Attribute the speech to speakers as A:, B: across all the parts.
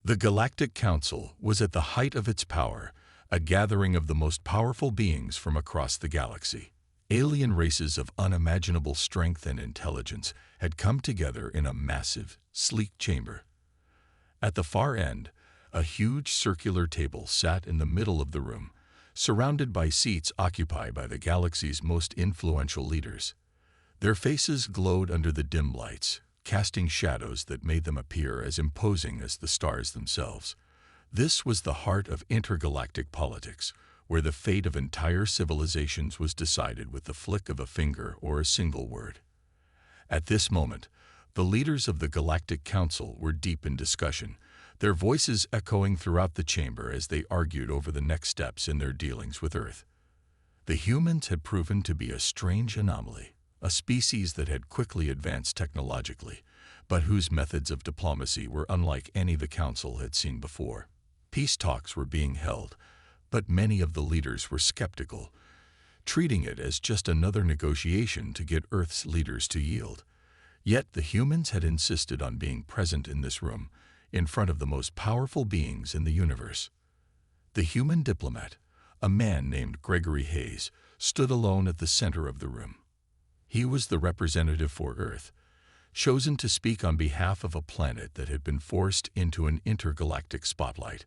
A: The Galactic Council was at the height of its power, a gathering of the most powerful beings from across the galaxy. Alien races of unimaginable strength and intelligence had come together in a massive, sleek chamber. At the far end, a huge circular table sat in the middle of the room, surrounded by seats occupied by the galaxy's most influential leaders. Their faces glowed under the dim lights, casting shadows that made them appear as imposing as the stars themselves. This was the heart of intergalactic politics, where the fate of entire civilizations was decided with the flick of a finger or a single word. At this moment, the leaders of the Galactic Council were deep in discussion, their voices echoing throughout the chamber as they argued over the next steps in their dealings with Earth. The humans had proven to be a strange anomaly, a species that had quickly advanced technologically, but whose methods of diplomacy were unlike any the Council had seen before. Peace talks were being held, but many of the leaders were skeptical, treating it as just another negotiation to get Earth's leaders to yield. Yet the humans had insisted on being present in this room, in front of the most powerful beings in the universe. The human diplomat, a man named Gregory Hayes, stood alone at the center of the room. He was the representative for Earth, chosen to speak on behalf of a planet that had been forced into an intergalactic spotlight.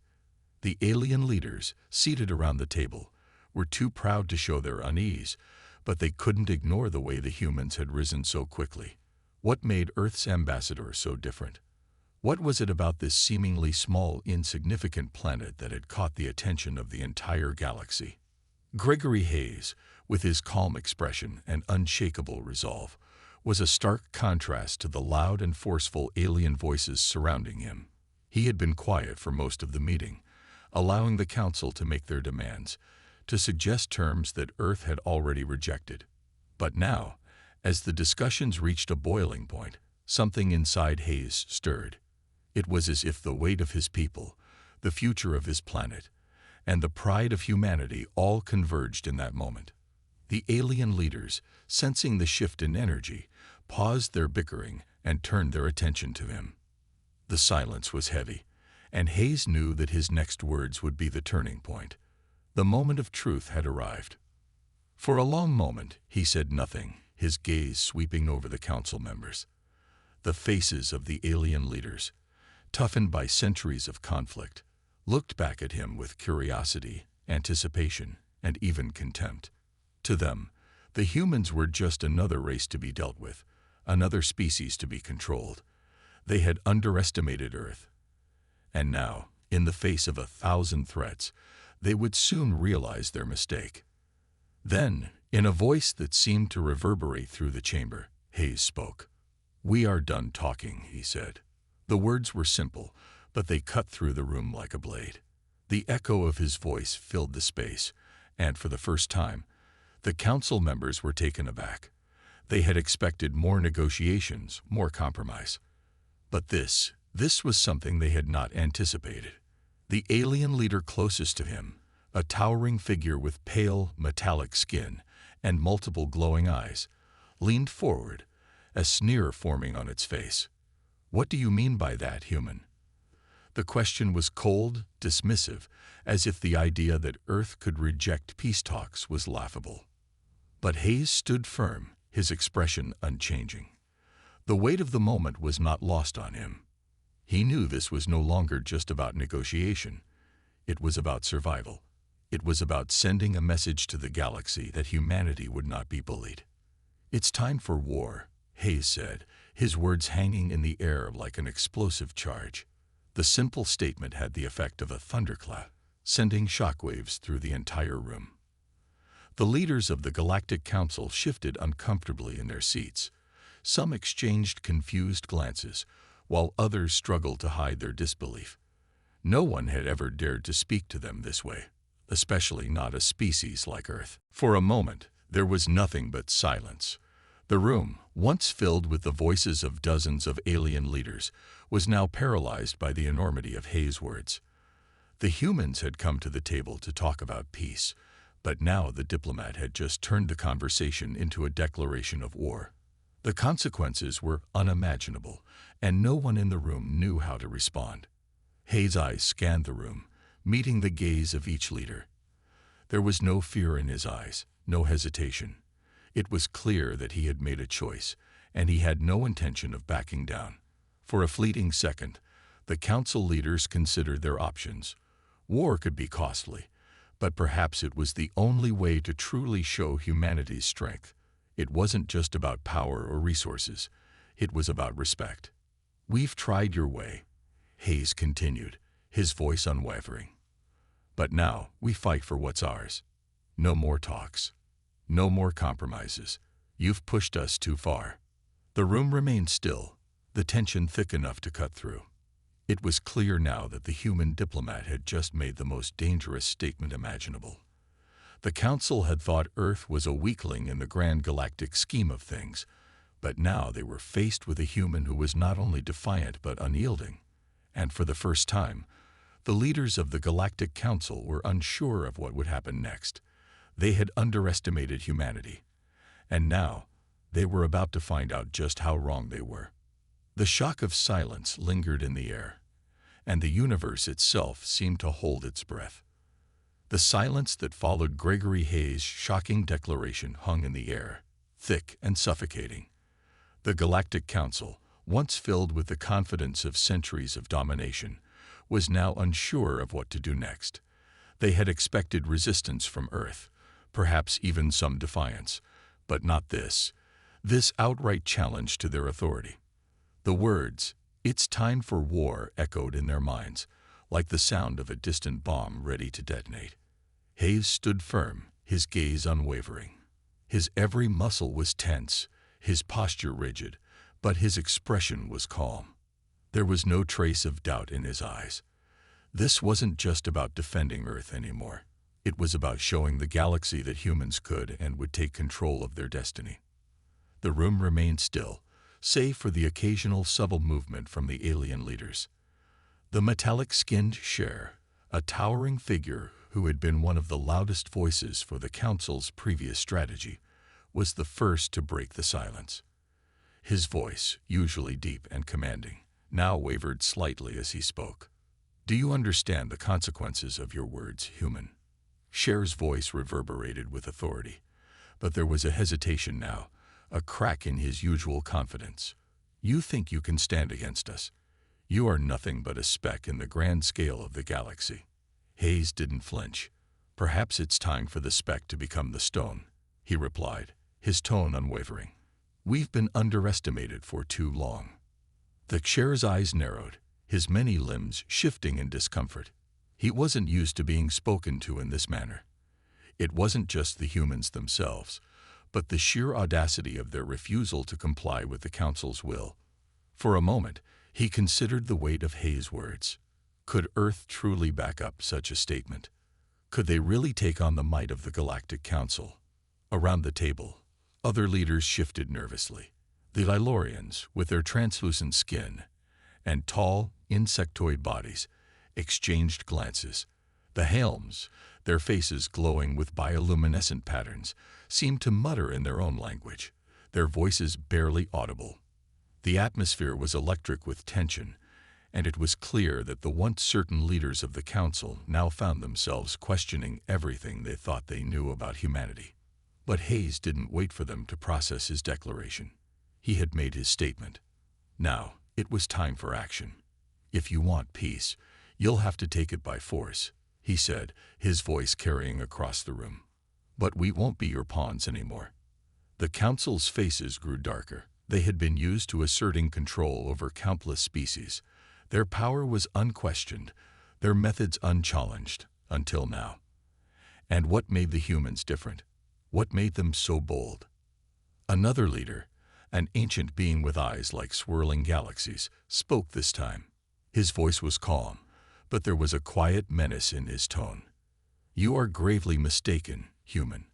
A: The alien leaders, seated around the table, were too proud to show their unease, but they couldn't ignore the way the humans had risen so quickly. What made Earth's ambassador so different? What was it about this seemingly small, insignificant planet that had caught the attention of the entire galaxy? Gregory Hayes, with his calm expression and unshakable resolve, was a stark contrast to the loud and forceful alien voices surrounding him. He had been quiet for most of the meeting, allowing the Council to make their demands, to suggest terms that Earth had already rejected. But now, as the discussions reached a boiling point, something inside Hayes stirred. It was as if the weight of his people, the future of his planet, and the pride of humanity all converged in that moment. The alien leaders, sensing the shift in energy, paused their bickering and turned their attention to him. The silence was heavy, and Hayes knew that his next words would be the turning point. The moment of truth had arrived. For a long moment, he said nothing, his gaze sweeping over the Council members. The faces of the alien leaders, toughened by centuries of conflict, looked back at him with curiosity, anticipation, and even contempt. To them, the humans were just another race to be dealt with, another species to be controlled. They had underestimated Earth. And now, in the face of 1,000 threats, they would soon realize their mistake. Then, in a voice that seemed to reverberate through the chamber, Hayes spoke. "We are done talking," he said. The words were simple, but they cut through the room like a blade. The echo of his voice filled the space, and for the first time, the Council members were taken aback. They had expected more negotiations, more compromise. But this was something they had not anticipated. The alien leader closest to him, a towering figure with pale, metallic skin and multiple glowing eyes, leaned forward, a sneer forming on its face. "What do you mean by that, human?" The question was cold, dismissive, as if the idea that Earth could reject peace talks was laughable. But Hayes stood firm, his expression unchanging. The weight of the moment was not lost on him. He knew this was no longer just about negotiation. It was about survival. It was about sending a message to the galaxy that humanity would not be bullied. "It's time for war," Hayes said, his words hanging in the air like an explosive charge. The simple statement had the effect of a thunderclap, sending shockwaves through the entire room. The leaders of the Galactic Council shifted uncomfortably in their seats. Some exchanged confused glances, while others struggled to hide their disbelief. No one had ever dared to speak to them this way, especially not a species like Earth. For a moment, there was nothing but silence. The room, once filled with the voices of dozens of alien leaders, was now paralyzed by the enormity of Hayes' words. The humans had come to the table to talk about peace, but now the diplomat had just turned the conversation into a declaration of war. The consequences were unimaginable, and no one in the room knew how to respond. Hayes' eyes scanned the room, meeting the gaze of each leader. There was no fear in his eyes, no hesitation. It was clear that he had made a choice, and he had no intention of backing down. For a fleeting second, the council leaders considered their options. War could be costly, but perhaps it was the only way to truly show humanity's strength. It wasn't just about power or resources. It was about respect. "We've tried your way," Hayes continued, his voice unwavering. "But now we fight for what's ours. No more talks. No more compromises. You've pushed us too far." The room remained still, the tension thick enough to cut through. It was clear now that the human diplomat had just made the most dangerous statement imaginable. The council had thought Earth was a weakling in the grand galactic scheme of things, but now they were faced with a human who was not only defiant but unyielding. And for the first time, the leaders of the Galactic Council were unsure of what would happen next. They had underestimated humanity, and now they were about to find out just how wrong they were. The shock of silence lingered in the air, and the universe itself seemed to hold its breath. The silence that followed Gregory Hayes' shocking declaration hung in the air, thick and suffocating. The Galactic Council, once filled with the confidence of centuries of domination, was now unsure of what to do next. They had expected resistance from Earth, perhaps even some defiance, but not this outright challenge to their authority. The words, "It's time for war," echoed in their minds, like the sound of a distant bomb ready to detonate. Hayes stood firm, his gaze unwavering. His every muscle was tense, his posture rigid, but his expression was calm. There was no trace of doubt in his eyes. This wasn't just about defending Earth anymore. It was about showing the galaxy that humans could and would take control of their destiny. The room remained still, save for the occasional subtle movement from the alien leaders. The metallic-skinned Cher, a towering figure who had been one of the loudest voices for the Council's previous strategy, was the first to break the silence. His voice, usually deep and commanding, now wavered slightly as he spoke. "Do you understand the consequences of your words, human?" Cher's voice reverberated with authority, but there was a hesitation now, a crack in his usual confidence. "You think you can stand against us? You are nothing but a speck in the grand scale of the galaxy." Hayes didn't flinch. "Perhaps it's time for the speck to become the stone," he replied, his tone unwavering. "We've been underestimated for too long." The Cher's eyes narrowed, his many limbs shifting in discomfort. He wasn't used to being spoken to in this manner. It wasn't just the humans themselves, but the sheer audacity of their refusal to comply with the Council's will. For a moment, he considered the weight of Hayes' words. Could Earth truly back up such a statement? Could they really take on the might of the Galactic Council? Around the table, other leaders shifted nervously. The Lilorians, with their translucent skin and tall, insectoid bodies, exchanged glances. The Helms, their faces glowing with bioluminescent patterns, seemed to mutter in their own language, their voices barely audible. The atmosphere was electric with tension, and it was clear that the once certain leaders of the Council now found themselves questioning everything they thought they knew about humanity. But Hayes didn't wait for them to process his declaration. He had made his statement. Now, it was time for action. "If you want peace, you'll have to take it by force," he said, his voice carrying across the room. "But we won't be your pawns anymore." The Council's faces grew darker. They had been used to asserting control over countless species. Their power was unquestioned, their methods unchallenged, until now. And what made the humans different? What made them so bold? Another leader, an ancient being with eyes like swirling galaxies, spoke this time. His voice was calm, but there was a quiet menace in his tone. "You are gravely mistaken, human.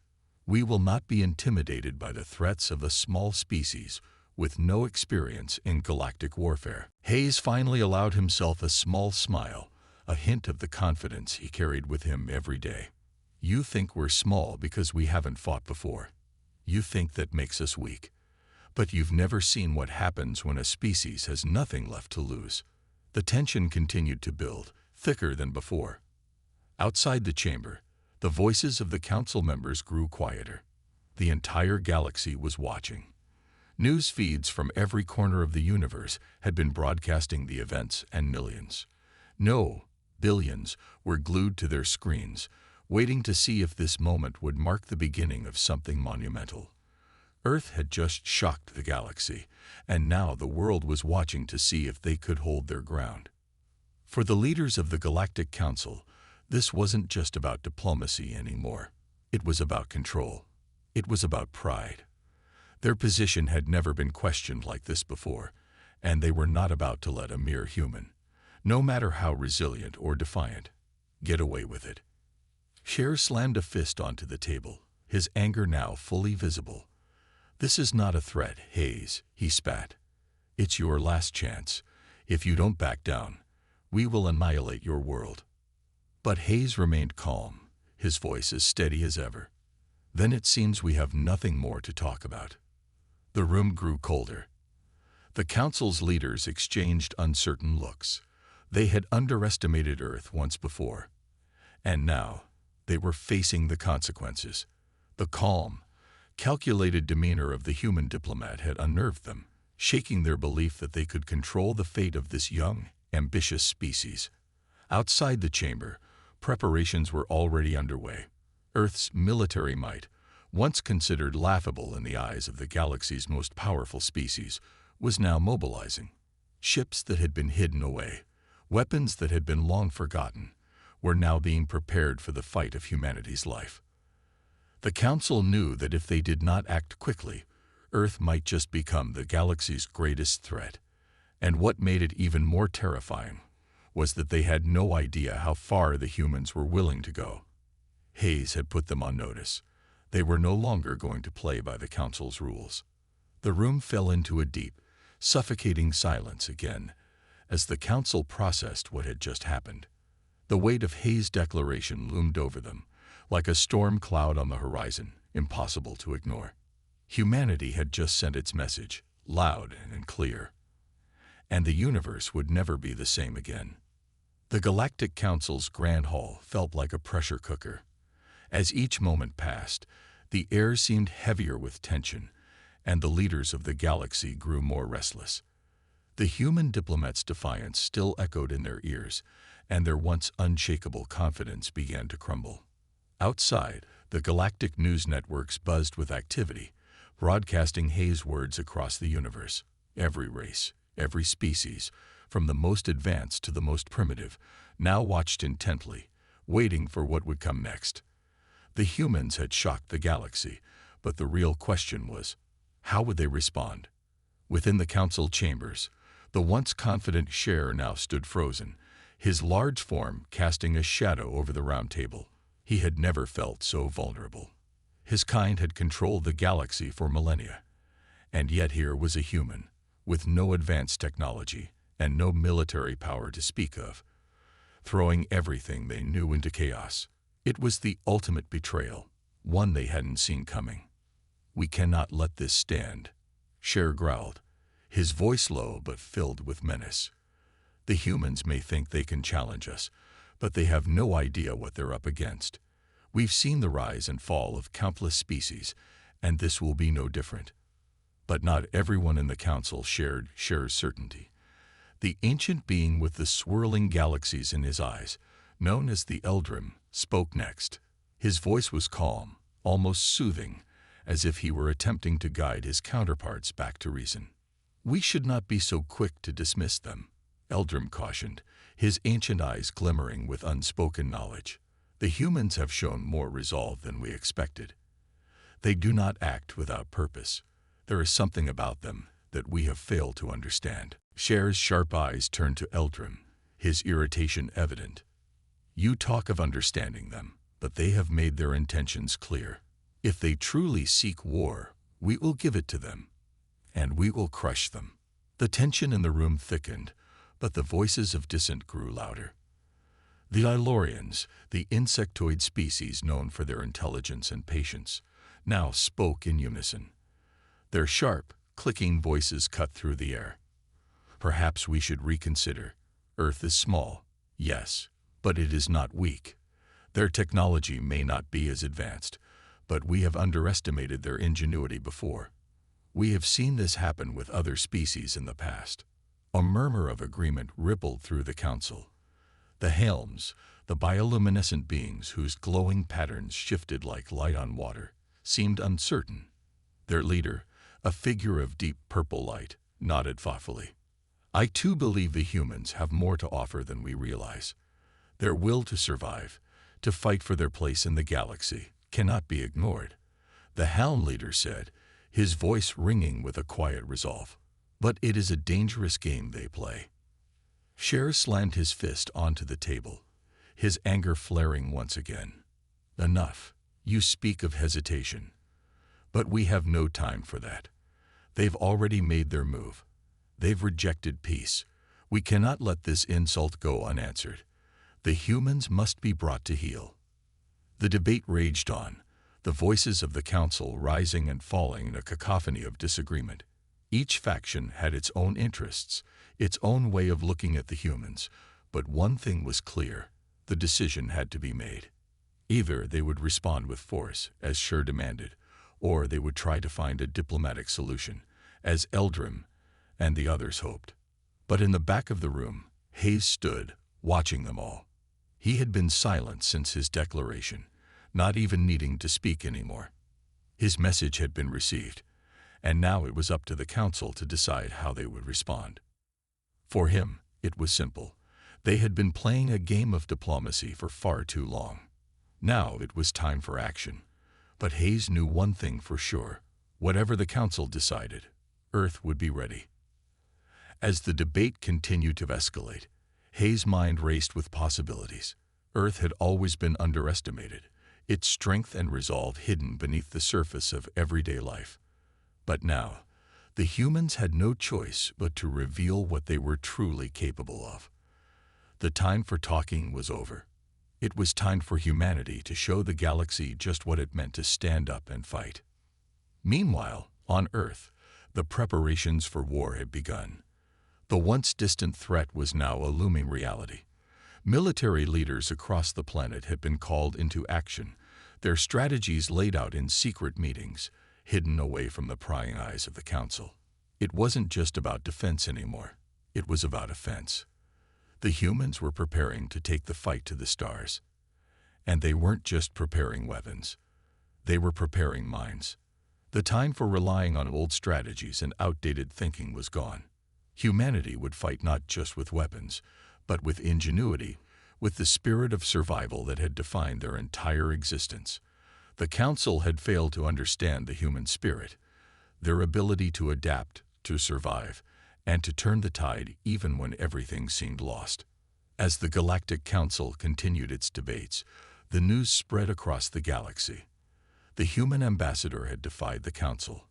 A: We will not be intimidated by the threats of a small species with no experience in galactic warfare." Hayes finally allowed himself a small smile, a hint of the confidence he carried with him every day. "You think we're small because we haven't fought before. You think that makes us weak. But you've never seen what happens when a species has nothing left to lose. The tension continued to build, thicker than before. Outside the chamber, the voices of the council members grew quieter. The entire galaxy was watching. News feeds from every corner of the universe had been broadcasting the events, and millions, no, billions, were glued to their screens, waiting to see if this moment would mark the beginning of something monumental. Earth had just shocked the galaxy, and now the world was watching to see if they could hold their ground. For the leaders of the Galactic Council, this wasn't just about diplomacy anymore. It was about control. It was about pride. Their position had never been questioned like this before, and they were not about to let a mere human, no matter how resilient or defiant, get away with it. Cher slammed a fist onto the table, his anger now fully visible. "This is not a threat, Hayes," he spat. "It's your last chance. If you don't back down, we will annihilate your world." But Hayes remained calm, his voice as steady as ever. "Then it seems we have nothing more to talk about." The room grew colder. The council's leaders exchanged uncertain looks. They had underestimated Earth once before, and now they were facing the consequences. The calm, calculated demeanor of the human diplomat had unnerved them, shaking their belief that they could control the fate of this young, ambitious species. Outside the chamber, preparations were already underway. Earth's military might, once considered laughable in the eyes of the galaxy's most powerful species, was now mobilizing. Ships that had been hidden away, weapons that had been long forgotten, were now being prepared for the fight of humanity's life. The Council knew that if they did not act quickly, Earth might just become the galaxy's greatest threat. And what made it even more terrifying was that they had no idea how far the humans were willing to go. Hayes had put them on notice. They were no longer going to play by the Council's rules. The room fell into a deep, suffocating silence again, as the Council processed what had just happened. The weight of Hayes' declaration loomed over them, like a storm cloud on the horizon, impossible to ignore. Humanity had just sent its message, loud and clear. And the universe would never be the same again. The Galactic Council's Grand Hall felt like a pressure cooker. As each moment passed, the air seemed heavier with tension, and the leaders of the galaxy grew more restless. The human diplomat's defiance still echoed in their ears, and their once unshakable confidence began to crumble. Outside, the galactic news networks buzzed with activity, broadcasting Hayes' words across the universe. Every race, every species, from the most advanced to the most primitive, now watched intently, waiting for what would come next. The humans had shocked the galaxy, but the real question was, how would they respond? Within the council chambers, the once confident Cher now stood frozen, his large form casting a shadow over the round table. He had never felt so vulnerable. His kind had controlled the galaxy for millennia, and yet here was a human, with no advanced technology and no military power to speak of, throwing everything they knew into chaos. It was the ultimate betrayal, one they hadn't seen coming. "We cannot let this stand," Cher growled, his voice low but filled with menace. "The humans may think they can challenge us, but they have no idea what they're up against. We've seen the rise and fall of countless species, and this will be no different." But not everyone in the council shared Cher's certainty. The ancient being with the swirling galaxies in his eyes, known as the Eldrim, spoke next. His voice was calm, almost soothing, as if he were attempting to guide his counterparts back to reason. "We should not be so quick to dismiss them," Eldrim cautioned, his ancient eyes glimmering with unspoken knowledge. "The humans have shown more resolve than we expected. They do not act without purpose. There is something about them that we have failed to understand." Cher's sharp eyes turned to Eldrim, his irritation evident. "You talk of understanding them, but they have made their intentions clear. If they truly seek war, we will give it to them, and we will crush them." The tension in the room thickened, but the voices of dissent grew louder. The Ilorians, the insectoid species known for their intelligence and patience, now spoke in unison. Their sharp, clicking voices cut through the air. "Perhaps we should reconsider. Earth is small, yes, but it is not weak. Their technology may not be as advanced, but we have underestimated their ingenuity before. We have seen this happen with other species in the past. A murmur of agreement rippled through the council. The Helms, the bioluminescent beings whose glowing patterns shifted like light on water, seemed uncertain. Their leader, a figure of deep purple light, nodded thoughtfully. I too believe the humans have more to offer than we realize. Their will to survive, to fight for their place in the galaxy, cannot be ignored, the Helm leader said, his voice ringing with a quiet resolve. But it is a dangerous game they play. Cher slammed his fist onto the table, his anger flaring once again. Enough. You speak of hesitation. But we have no time for that. They've already made their move. They've rejected peace. We cannot let this insult go unanswered. The humans must be brought to heel. The debate raged on, the voices of the council rising and falling in a cacophony of disagreement. Each faction had its own interests, its own way of looking at the humans, but one thing was clear: the decision had to be made. Either they would respond with force, as Cher demanded, or they would try to find a diplomatic solution, as Eldrim and the others hoped. But in the back of the room, Hayes stood, watching them all. He had been silent since his declaration, not even needing to speak anymore. His message had been received, and now it was up to the council to decide how they would respond. For him, it was simple. They had been playing a game of diplomacy for far too long. Now it was time for action. But Hayes knew one thing for sure: whatever the council decided, Earth would be ready. As the debate continued to escalate, Hayes' mind raced with possibilities. Earth had always been underestimated, its strength and resolve hidden beneath the surface of everyday life. But now, the humans had no choice but to reveal what they were truly capable of. The time for talking was over. It was time for humanity to show the galaxy just what it meant to stand up and fight. Meanwhile, on Earth, the preparations for war had begun. The once distant threat was now a looming reality. Military leaders across the planet had been called into action, their strategies laid out in secret meetings, hidden away from the prying eyes of the council. It wasn't just about defense anymore. It was about offense. The humans were preparing to take the fight to the stars. And they weren't just preparing weapons. They were preparing minds. The time for relying on old strategies and outdated thinking was gone. Humanity would fight not just with weapons, but with ingenuity, with the spirit of survival that had defined their entire existence. The council had failed to understand the human spirit, their ability to adapt, to survive, and to turn the tide even when everything seemed lost. As the Galactic Council continued its debates, the news spread across the galaxy. The human ambassador had defied the council.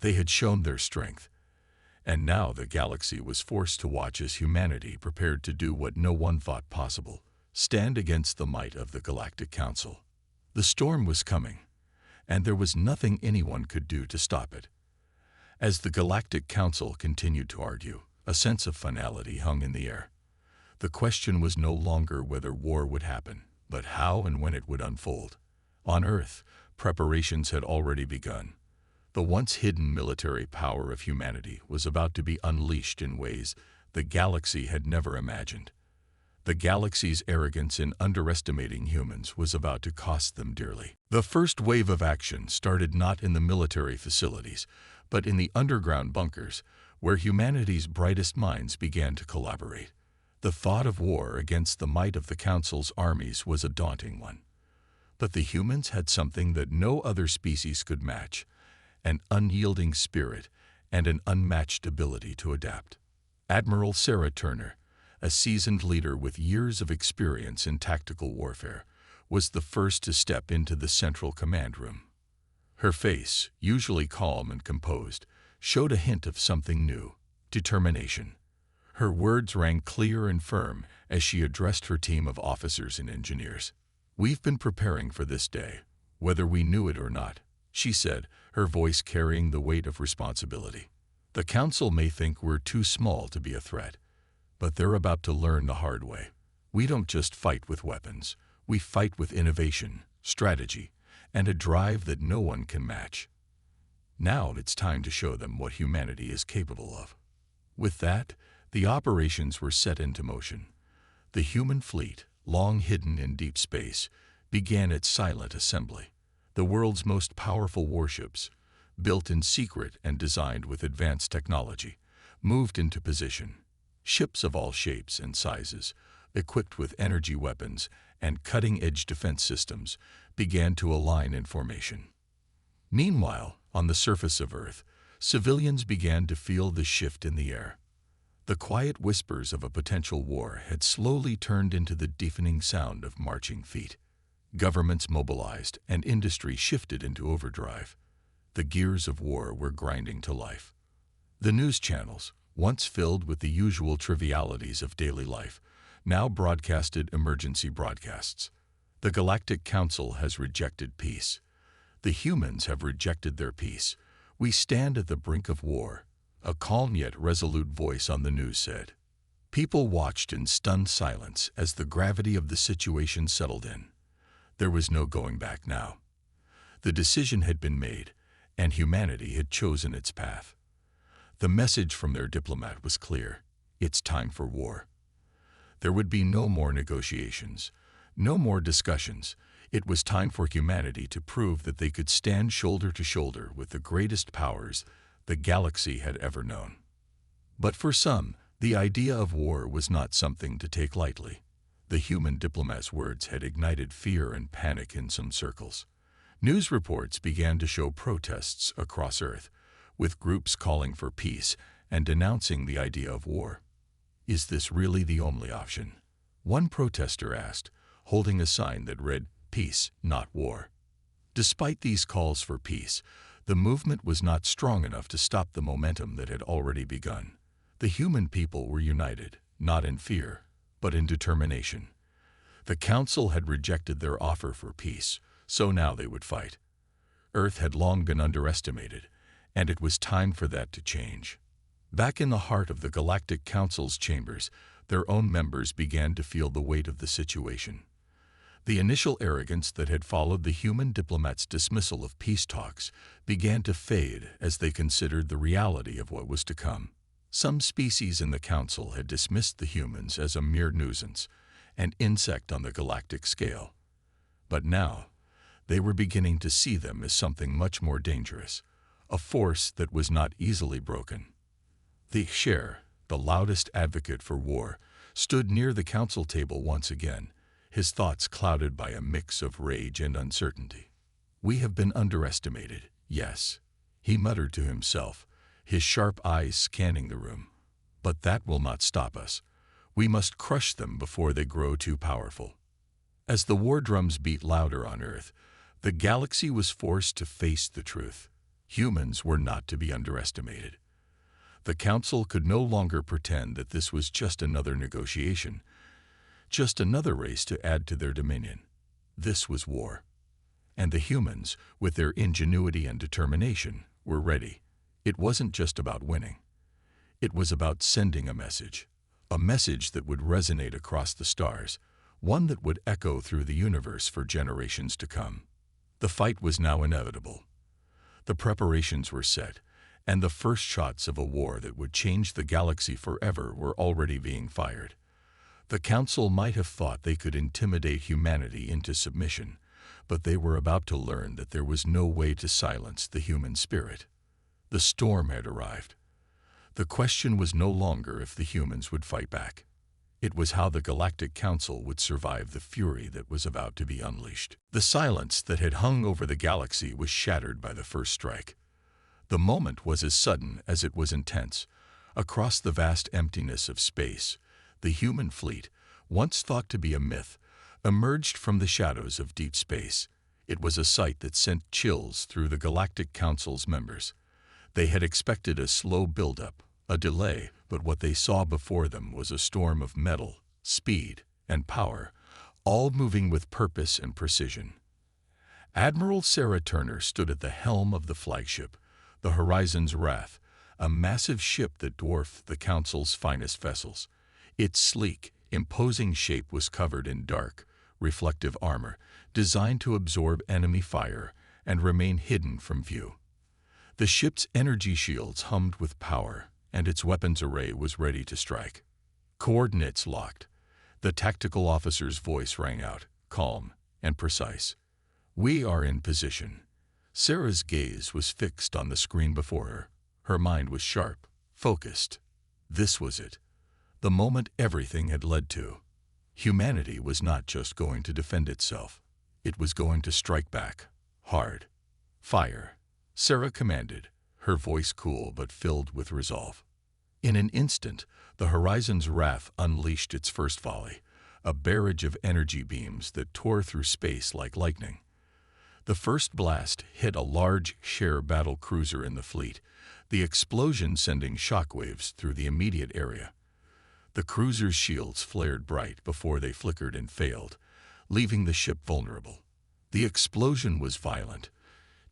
A: They had shown their strength, and now the galaxy was forced to watch as humanity prepared to do what no one thought possible: stand against the might of the Galactic Council. The storm was coming, and there was nothing anyone could do to stop it. As the Galactic Council continued to argue, a sense of finality hung in the air. The question was no longer whether war would happen, but how and when it would unfold. On Earth, preparations had already begun. The once hidden military power of humanity was about to be unleashed in ways the galaxy had never imagined. The galaxy's arrogance in underestimating humans was about to cost them dearly. The first wave of action started not in the military facilities, but in the underground bunkers, where humanity's brightest minds began to collaborate. The thought of war against the might of the Council's armies was a daunting one. But the humans had something that no other species could match: an unyielding spirit and an unmatched ability to adapt. Admiral Sarah Turner, a seasoned leader with years of experience in tactical warfare, was the first to step into the central command room. Her face, usually calm and composed, showed a hint of something new: determination. Her words rang clear and firm as she addressed her team of officers and engineers. "We've been preparing for this day, whether we knew it or not," she said, her voice carrying the weight of responsibility. "The Council may think we're too small to be a threat, But they're about to learn the hard way. We don't just fight with weapons. We fight with innovation, strategy, and a drive that no one can match. Now it's time to show them what humanity is capable of. With that, the operations were set into motion. The human fleet, long hidden in deep space, began its silent assembly. The world's most powerful warships, built in secret and designed with advanced technology, moved into position. Ships of all shapes and sizes, equipped with energy weapons and cutting-edge defense systems, began to align in formation. Meanwhile, on the surface of Earth, civilians began to feel the shift in the air. The quiet whispers of a potential war had slowly turned into the deafening sound of marching feet. Governments mobilized and industry shifted into overdrive. The gears of war were grinding to life. The news channels, once filled with the usual trivialities of daily life, now broadcasted emergency broadcasts. The Galactic Council has rejected peace. The humans have rejected their peace. We stand at the brink of war, a calm yet resolute voice on the news said. People watched in stunned silence as the gravity of the situation settled in. There was no going back now. The decision had been made, and humanity had chosen its path. The message from their diplomat was clear. It's time for war. There would be no more negotiations, no more discussions. It was time for humanity to prove that they could stand shoulder to shoulder with the greatest powers the galaxy had ever known. But for some, the idea of war was not something to take lightly. The human diplomat's words had ignited fear and panic in some circles. News reports began to show protests across Earth, with groups calling for peace and denouncing the idea of war. Is this really the only option? One protester asked, holding a sign that read, "Peace, not war." Despite these calls for peace, the movement was not strong enough to stop the momentum that had already begun. The human people were united, not in fear, but in determination. The Council had rejected their offer for peace, so now they would fight. Earth had long been underestimated, and it was time for that to change. Back in the heart of the Galactic Council's chambers, their own members began to feel the weight of the situation. The initial arrogance that had followed the human diplomat's dismissal of peace talks began to fade as they considered the reality of what was to come. Some species in the Council had dismissed the humans as a mere nuisance, an insect on the galactic scale. But now, they were beginning to see them as something much more dangerous, a force that was not easily broken. The HFY, the loudest advocate for war, stood near the council table once again, his thoughts clouded by a mix of rage and uncertainty. We have been underestimated, yes, he muttered to himself, his sharp eyes scanning the room. But that will not stop us. We must crush them before they grow too powerful. As the war drums beat louder on Earth, the galaxy was forced to face the truth. Humans were not to be underestimated. The Council could no longer pretend that this was just another negotiation, just another race to add to their dominion. This was war. And the humans, with their ingenuity and determination, were ready. It wasn't just about winning. It was about sending a message that would resonate across the stars, one that would echo through the universe for generations to come. The fight was now inevitable. The preparations were set, and the first shots of a war that would change the galaxy forever were already being fired. The Council might have thought they could intimidate humanity into submission, but they were about to learn that there was no way to silence the human spirit. The storm had arrived. The question was no longer if the humans would fight back. It was how the Galactic Council would survive the fury that was about to be unleashed. The silence that had hung over the galaxy was shattered by the first strike. The moment was as sudden as it was intense. Across the vast emptiness of space, the human fleet, once thought to be a myth, emerged from the shadows of deep space. It was a sight that sent chills through the Galactic Council's members. They had expected a slow buildup, a delay, but what they saw before them was a storm of metal, speed, and power, all moving with purpose and precision. Admiral Sarah Turner stood at the helm of the flagship, the Horizon's Wrath, a massive ship that dwarfed the Council's finest vessels. Its sleek, imposing shape was covered in dark, reflective armor designed to absorb enemy fire and remain hidden from view. The ship's energy shields hummed with power, and its weapons array was ready to strike. Coordinates locked. The tactical officer's voice rang out, calm and precise. "We are in position." Sarah's gaze was fixed on the screen before her. Her mind was sharp, focused. This was it. The moment everything had led to. Humanity was not just going to defend itself. It was going to strike back. Hard. "Fire," Sarah commanded, her voice cool but filled with resolve. In an instant, the horizon's wrath unleashed its first volley, a barrage of energy beams that tore through space like lightning. The first blast hit a large share battle cruiser in the fleet, the explosion sending shockwaves through the immediate area. The cruiser's shields flared bright before they flickered and failed, leaving the ship vulnerable. The explosion was violent,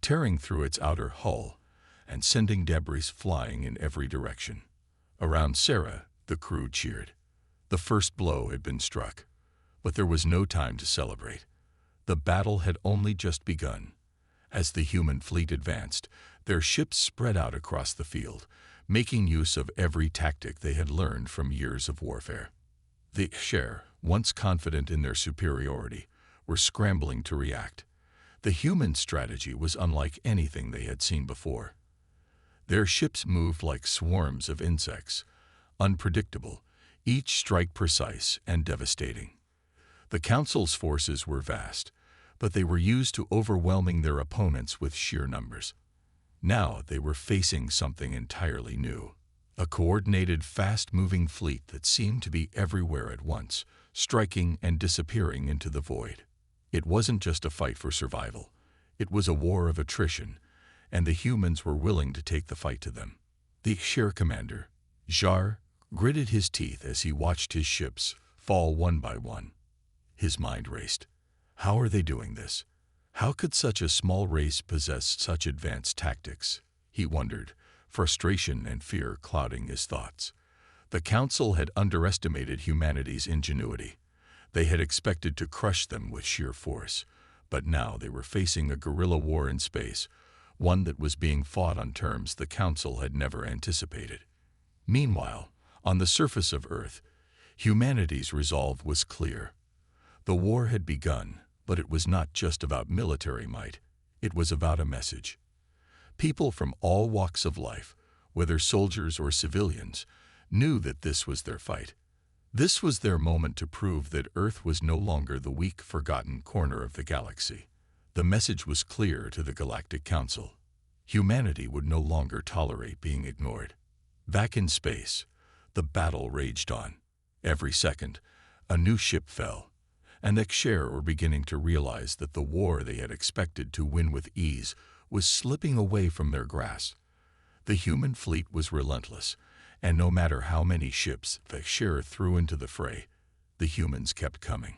A: tearing through its outer hull and sending debris flying in every direction. Around Sarah, the crew cheered. The first blow had been struck, but there was no time to celebrate. The battle had only just begun. As the human fleet advanced, their ships spread out across the field, making use of every tactic they had learned from years of warfare. The HFY, once confident in their superiority, were scrambling to react. The human strategy was unlike anything they had seen before. Their ships moved like swarms of insects, unpredictable, each strike precise and devastating. The Council's forces were vast, but they were used to overwhelming their opponents with sheer numbers. Now they were facing something entirely new. A coordinated, fast-moving fleet that seemed to be everywhere at once, striking and disappearing into the void. It wasn't just a fight for survival. It was a war of attrition, and the humans were willing to take the fight to them. The HFY commander, Jar, gritted his teeth as he watched his ships fall one by one. His mind raced. How are they doing this? How could such a small race possess such advanced tactics? He wondered, frustration and fear clouding his thoughts. The Council had underestimated humanity's ingenuity. They had expected to crush them with sheer force, but now they were facing a guerrilla war in space, one that was being fought on terms the Council had never anticipated. Meanwhile, on the surface of Earth, humanity's resolve was clear. The war had begun, but it was not just about military might. It was about a message. People from all walks of life, whether soldiers or civilians, knew that this was their fight. This was their moment to prove that Earth was no longer the weak, forgotten corner of the galaxy. The message was clear to the Galactic Council. Humanity would no longer tolerate being ignored. Back in space, the battle raged on. Every second, a new ship fell, and the HFY were beginning to realize that the war they had expected to win with ease was slipping away from their grasp. The human fleet was relentless, and no matter how many ships the HFY threw into the fray, the humans kept coming.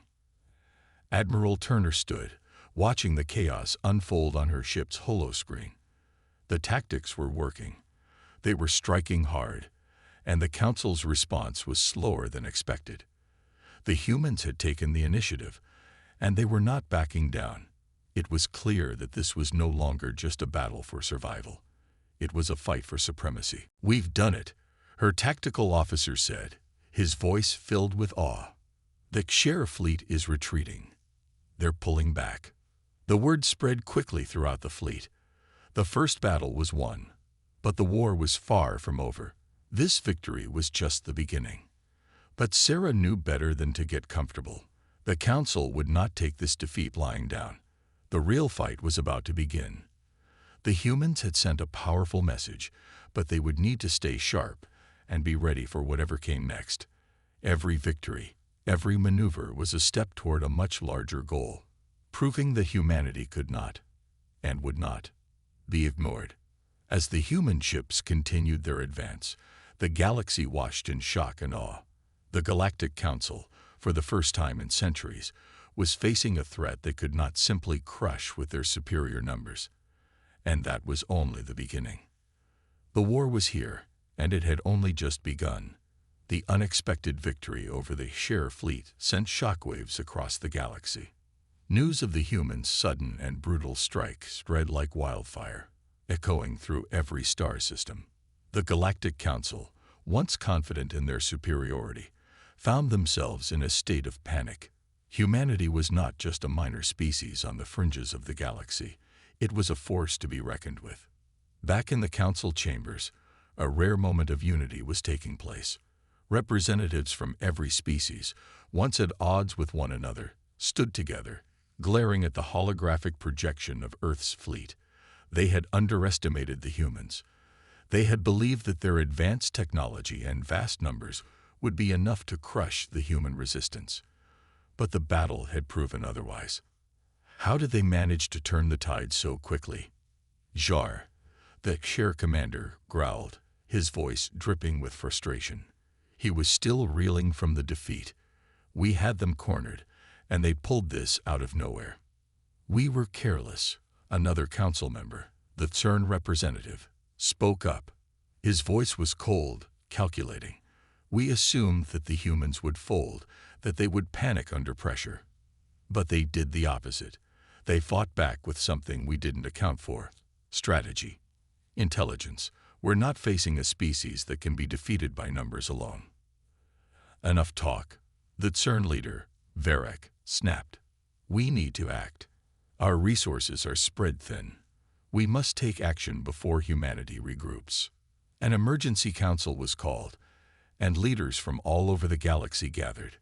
A: Admiral Turner stood, watching the chaos unfold on her ship's holoscreen. The tactics were working. They were striking hard, and the Council's response was slower than expected. The humans had taken the initiative, and they were not backing down. It was clear that this was no longer just a battle for survival. It was a fight for supremacy. "We've done it," her tactical officer said, his voice filled with awe. "The HFY fleet is retreating. They're pulling back." The word spread quickly throughout the fleet. The first battle was won, but the war was far from over. This victory was just the beginning. But Sarah knew better than to get comfortable. The Council would not take this defeat lying down. The real fight was about to begin. The humans had sent a powerful message, but they would need to stay sharp and be ready for whatever came next. Every victory, every maneuver was a step toward a much larger goal, proving that humanity could not, and would not, be ignored. As the human ships continued their advance, the galaxy watched in shock and awe. The Galactic Council, for the first time in centuries, was facing a threat they could not simply crush with their superior numbers. And that was only the beginning. The war was here, and it had only just begun. The unexpected victory over the HFY fleet sent shockwaves across the galaxy. News of the humans' sudden and brutal strike spread like wildfire, echoing through every star system. The Galactic Council, once confident in their superiority, found themselves in a state of panic. Humanity was not just a minor species on the fringes of the galaxy. It was a force to be reckoned with. Back in the council chambers, a rare moment of unity was taking place. Representatives from every species, once at odds with one another, stood together, glaring at the holographic projection of Earth's fleet. They had underestimated the humans. They had believed that their advanced technology and vast numbers would be enough to crush the human resistance. But the battle had proven otherwise. How did they manage to turn the tide so quickly? Jar, the HFY commander, growled, his voice dripping with frustration. He was still reeling from the defeat. We had them cornered, and they pulled this out of nowhere. We were careless, another council member, the CERN representative, spoke up. His voice was cold, calculating. We assumed that the humans would fold, that they would panic under pressure. But they did the opposite. They fought back with something we didn't account for: strategy, intelligence. We're not facing a species that can be defeated by numbers alone. Enough talk. The CERN leader, Varric, snapped. We need to act. Our resources are spread thin. We must take action before humanity regroups. An emergency council was called, and leaders from all over the galaxy gathered.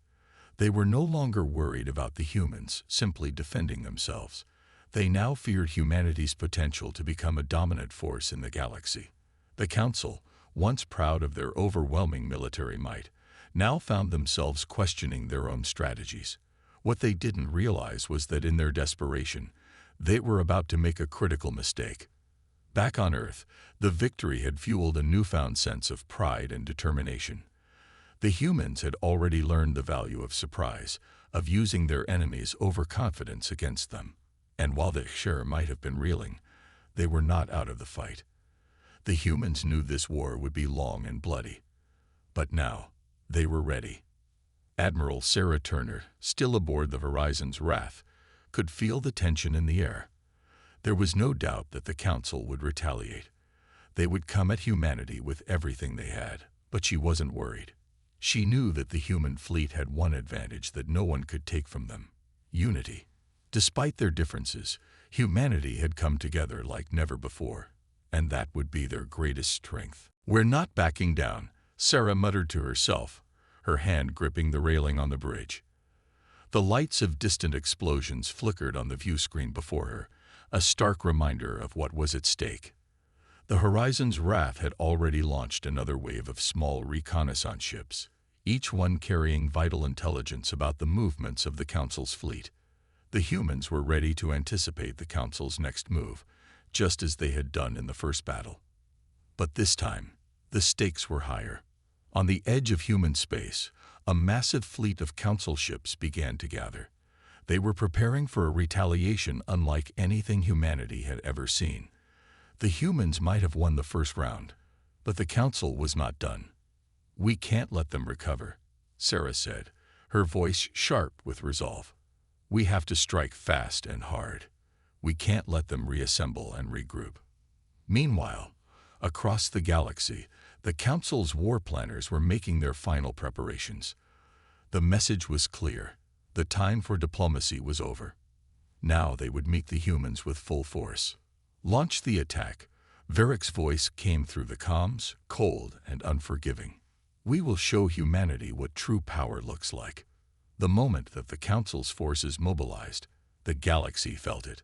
A: They were no longer worried about the humans simply defending themselves. They now feared humanity's potential to become a dominant force in the galaxy. The council, once proud of their overwhelming military might, now found themselves questioning their own strategies. What they didn't realize was that in their desperation, they were about to make a critical mistake. Back on Earth, the victory had fueled a newfound sense of pride and determination. The humans had already learned the value of surprise, of using their enemies' overconfidence against them. And while the HFY might have been reeling, they were not out of the fight. The humans knew this war would be long and bloody. But now, they were ready. Admiral Sarah Turner, still aboard the Horizon's Wrath, could feel the tension in the air. There was no doubt that the Council would retaliate. They would come at humanity with everything they had, but she wasn't worried. She knew that the human fleet had one advantage that no one could take from them: unity. Despite their differences, humanity had come together like never before, and that would be their greatest strength. We're not backing down, Sarah muttered to herself, her hand gripping the railing on the bridge. The lights of distant explosions flickered on the view screen before her, a stark reminder of what was at stake. The Horizon's Wrath had already launched another wave of small reconnaissance ships, each one carrying vital intelligence about the movements of the Council's fleet. The humans were ready to anticipate the Council's next move, just as they had done in the first battle. But this time, the stakes were higher. On the edge of human space, a massive fleet of Council ships began to gather. They were preparing for a retaliation unlike anything humanity had ever seen. The humans might have won the first round, but the Council was not done. We can't let them recover, Sarah said, her voice sharp with resolve. We have to strike fast and hard. We can't let them reassemble and regroup. Meanwhile, across the galaxy, the Council's war planners were making their final preparations. The message was clear. The time for diplomacy was over. Now they would meet the humans with full force. Launch the attack. Varric's voice came through the comms, cold and unforgiving. We will show humanity what true power looks like. The moment that the Council's forces mobilized, the galaxy felt it.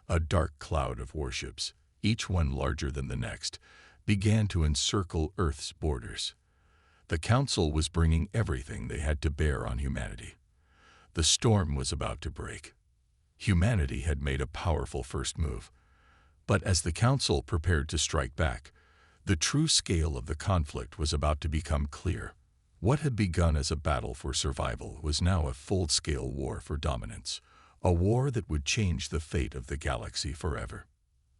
A: A dark cloud of warships, each one larger than the next, began to encircle Earth's borders. The Council was bringing everything they had to bear on humanity. The storm was about to break. Humanity had made a powerful first move. But as the Council prepared to strike back, the true scale of the conflict was about to become clear. What had begun as a battle for survival was now a full-scale war for dominance, a war that would change the fate of the galaxy forever.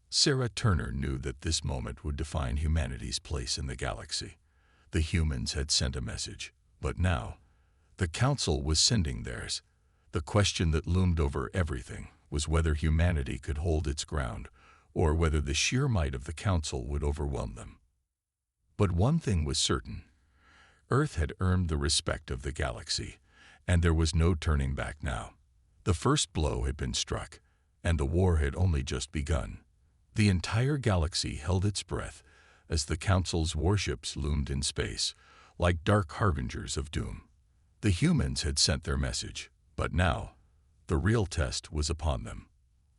A: Sarah Turner knew that this moment would define humanity's place in the galaxy. The humans had sent a message, but now the Council was sending theirs. The question that loomed over everything was whether humanity could hold its ground, or whether the sheer might of the Council would overwhelm them. But one thing was certain. Earth had earned the respect of the galaxy, and there was no turning back now. The first blow had been struck, and the war had only just begun. The entire galaxy held its breath as the Council's warships loomed in space, like dark harbingers of doom. The humans had sent their message, but now the real test was upon them.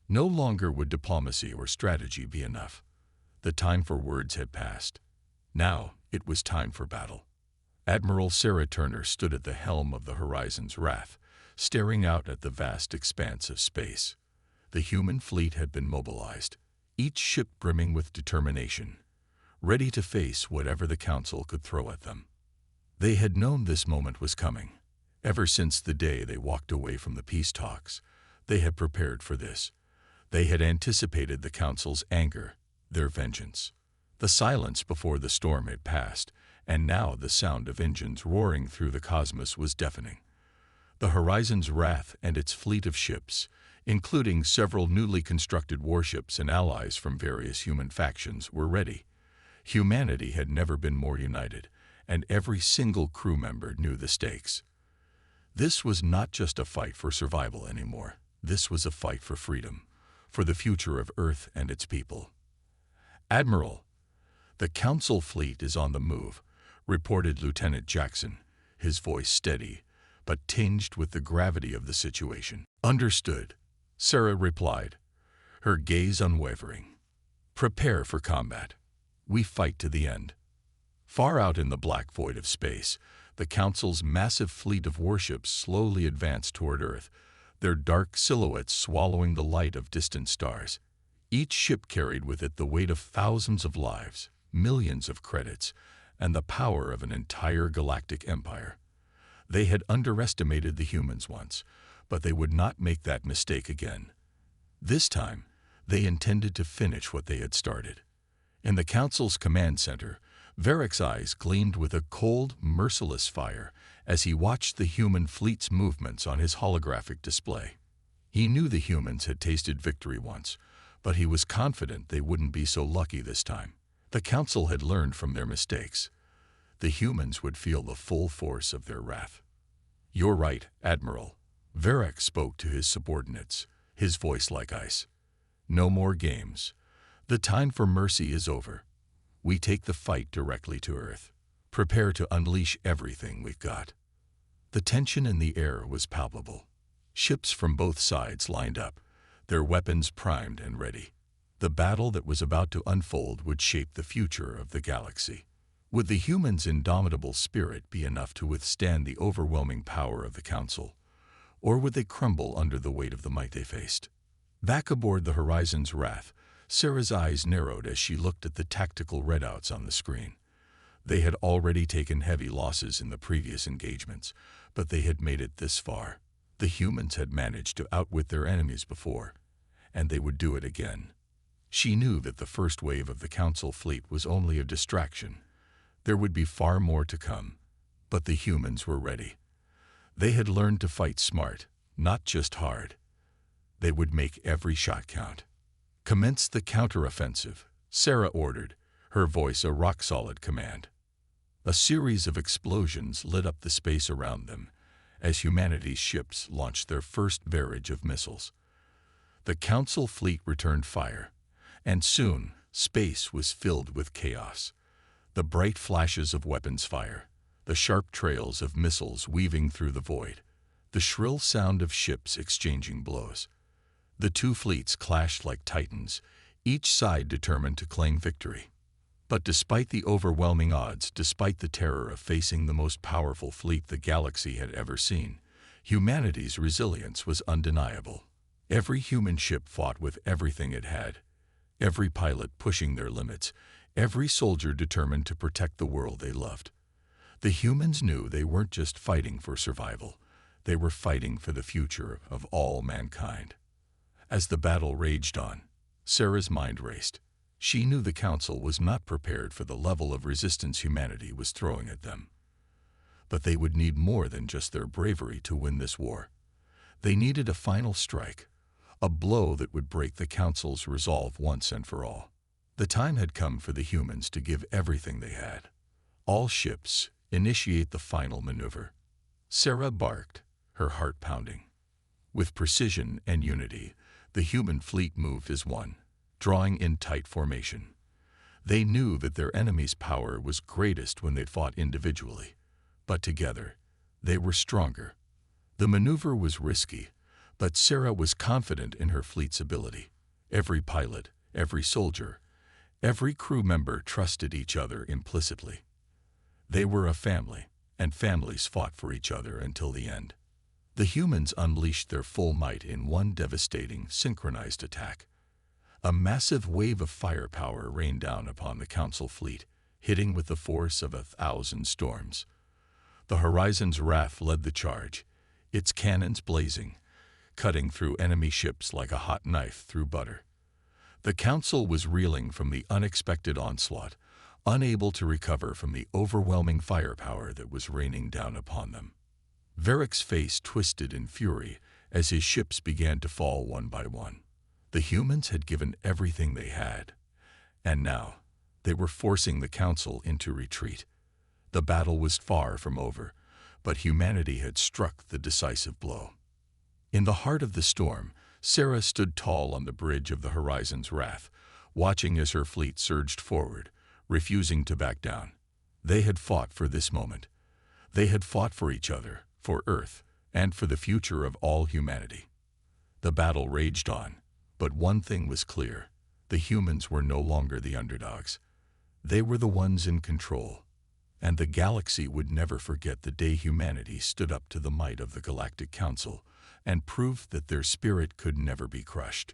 A: No longer would diplomacy or strategy be enough. The time for words had passed. Now it was time for battle. Admiral Sarah Turner stood at the helm of the Horizon's Wrath, staring out at the vast expanse of space. The human fleet had been mobilized, each ship brimming with determination, ready to face whatever the Council could throw at them. They had known this moment was coming. Ever since the day they walked away from the peace talks, they had prepared for this. They had anticipated the Council's anger, their vengeance. The silence before the storm had passed, and now the sound of engines roaring through the cosmos was deafening. The Horizon's Wrath and its fleet of ships, including several newly constructed warships and allies from various human factions, were ready. Humanity had never been more united, and every single crew member knew the stakes. This was not just a fight for survival anymore. This was a fight for freedom, for the future of Earth and its people. "Admiral, the Council fleet is on the move," reported Lieutenant Jackson, his voice steady, but tinged with the gravity of the situation. "Understood," Sarah replied, her gaze unwavering. "Prepare for combat. We fight to the end." Far out in the black void of space, the Council's massive fleet of warships slowly advanced toward Earth, their dark silhouettes swallowing the light of distant stars. Each ship carried with it the weight of thousands of lives, millions of credits, and the power of an entire galactic empire. They had underestimated the humans once, but they would not make that mistake again. This time, they intended to finish what they had started. In the Council's command center, Varric's eyes gleamed with a cold, merciless fire as he watched the human fleet's movements on his holographic display. He knew the humans had tasted victory once, but he was confident they wouldn't be so lucky this time. The Council had learned from their mistakes. The humans would feel the full force of their wrath. "You're right, Admiral." Varric spoke to his subordinates, his voice like ice. "No more games. The time for mercy is over. We take the fight directly to Earth. Prepare to unleash everything we've got." The tension in the air was palpable. Ships from both sides lined up, their weapons primed and ready. The battle that was about to unfold would shape the future of the galaxy. Would the humans' indomitable spirit be enough to withstand the overwhelming power of the Council, or would they crumble under the weight of the might they faced? Back aboard the Horizon's Wrath, Sarah's eyes narrowed as she looked at the tactical readouts on the screen. They had already taken heavy losses in the previous engagements, but they had made it this far. The humans had managed to outwit their enemies before, and they would do it again. She knew that the first wave of the Council fleet was only a distraction. There would be far more to come, but the humans were ready. They had learned to fight smart, not just hard. They would make every shot count. "Commence the counteroffensive," Sarah ordered, her voice a rock-solid command. A series of explosions lit up the space around them as humanity's ships launched their first barrage of missiles. The Council fleet returned fire, and soon space was filled with chaos. The bright flashes of weapons fire, the sharp trails of missiles weaving through the void, the shrill sound of ships exchanging blows. The two fleets clashed like titans, each side determined to claim victory. But despite the overwhelming odds, despite the terror of facing the most powerful fleet the galaxy had ever seen, humanity's resilience was undeniable. Every human ship fought with everything it had, every pilot pushing their limits, every soldier determined to protect the world they loved. The humans knew they weren't just fighting for survival, they were fighting for the future of all mankind. As the battle raged on, Sarah's mind raced. She knew the Council was not prepared for the level of resistance humanity was throwing at them. But they would need more than just their bravery to win this war. They needed a final strike, a blow that would break the Council's resolve once and for all. The time had come for the humans to give everything they had. All ships, initiate the final maneuver. Sarah barked, her heart pounding. With precision and unity, the human fleet moved as one, drawing in tight formation. They knew that their enemy's power was greatest when they fought individually, but together, they were stronger. The maneuver was risky, but Sarah was confident in her fleet's ability. Every pilot, every soldier, every crew member trusted each other implicitly. They were a family, and families fought for each other until the end. The humans unleashed their full might in one devastating, synchronized attack. A massive wave of firepower rained down upon the Council fleet, hitting with the force of 1,000 storms. The Horizon's Wrath led the charge, its cannons blazing, cutting through enemy ships like a hot knife through butter. The Council was reeling from the unexpected onslaught, unable to recover from the overwhelming firepower that was raining down upon them. Varric's face twisted in fury as his ships began to fall one by one. The humans had given everything they had, and now they were forcing the Council into retreat. The battle was far from over, but humanity had struck the decisive blow. In the heart of the storm, Sarah stood tall on the bridge of the Horizon's Wrath, watching as her fleet surged forward, refusing to back down. They had fought for this moment. They had fought for each other, for Earth, and for the future of all humanity. The battle raged on, but one thing was clear. The humans were no longer the underdogs. They were the ones in control, and the galaxy would never forget the day humanity stood up to the might of the Galactic Council and proved that their spirit could never be crushed.